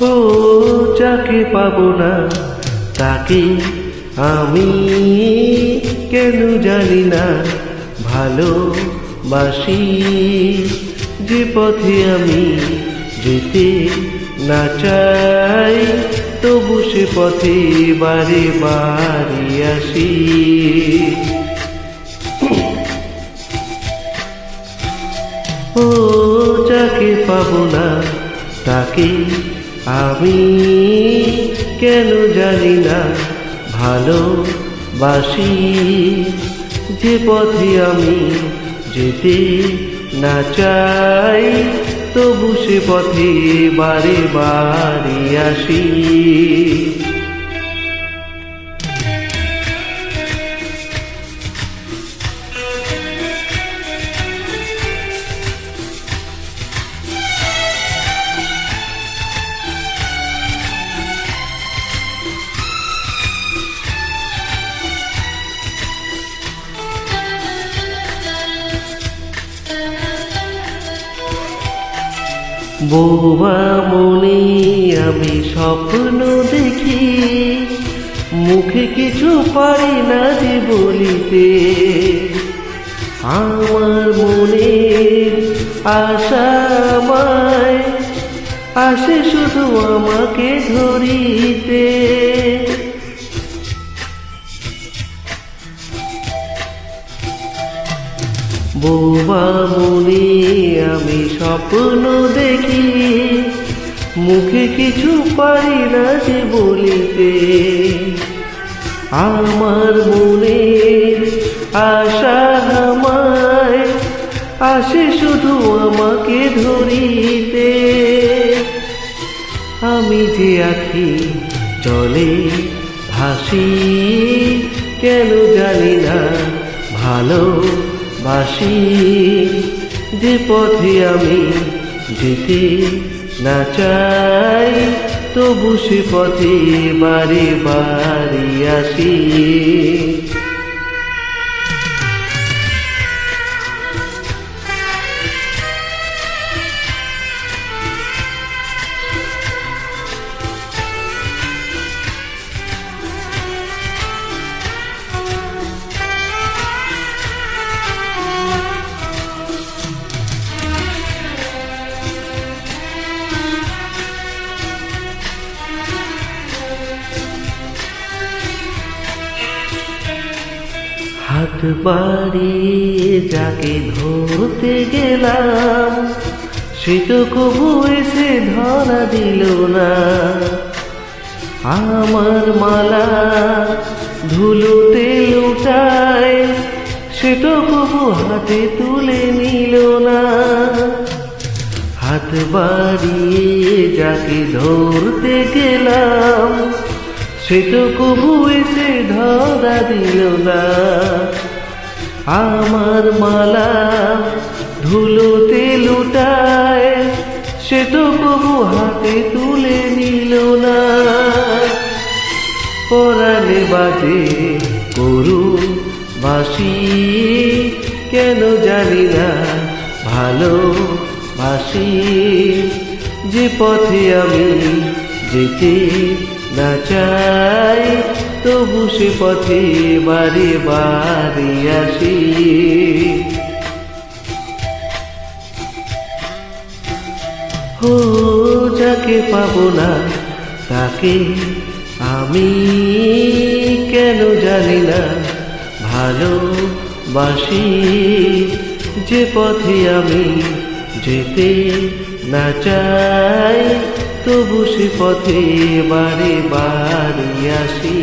ও যাকে পাবো না তাকে আমি কেন জানি না ভালোবাসি। যে পথে আমি যেতে না চাই তবু সে পথে বারে বারে আসি। ও যাকে পাবো না তাকে আমি কেন জানি না ভালোবাসি। যে পথে আমি যেতে না চাই তবু সে পথে বারে বারে আসি। বোবা মনে আমি স্বপ্ন দেখি, মুখে কিছু পারি না যে বলিতে। আমার মনে আশা আমায় আসে শুধু আমাকে ধরিতে। বোবা মনে আমি স্বপ্ন দেখি, মুখে কিছু পারি না যে বলিতে। আমার মনে আশা আমায় আসে শুধু আমাকে ধরিতে। আমি যে আছি চলে ভাসি, কেন জানি না ভালোবাসি। যে পথে আমি যেতে না চাই তবু সে পথে বারে বারে আসি। হাত বাড়িয়ে যাকে ধরতে গেলাম সে তো কবু এসে ধরা দিল না। আমার মালা ধুলোতে লুটায় সে তো কবু হাতে তুলে নিল না। হাত বাড়িয়ে যাকে ধরতে গেলাম সে তো কবু এসে ধরা দিল না। আমার মালা ধুলোতে লুটায় সে তো কবু হাতে তুলে নিল না। পরাণে বাজে করুণ বাঁশি, কেন জানি না ভালোবাসি। যে পথে আমি যেতে না চাই তবু সে পথে বারে বারে আসি। ও যাকে পাবো না তাকে আমি কেন জানি না ভালোবাসি। যে পথে আমি যেতে না চাই তবু সে পথে বারে বারে আসি।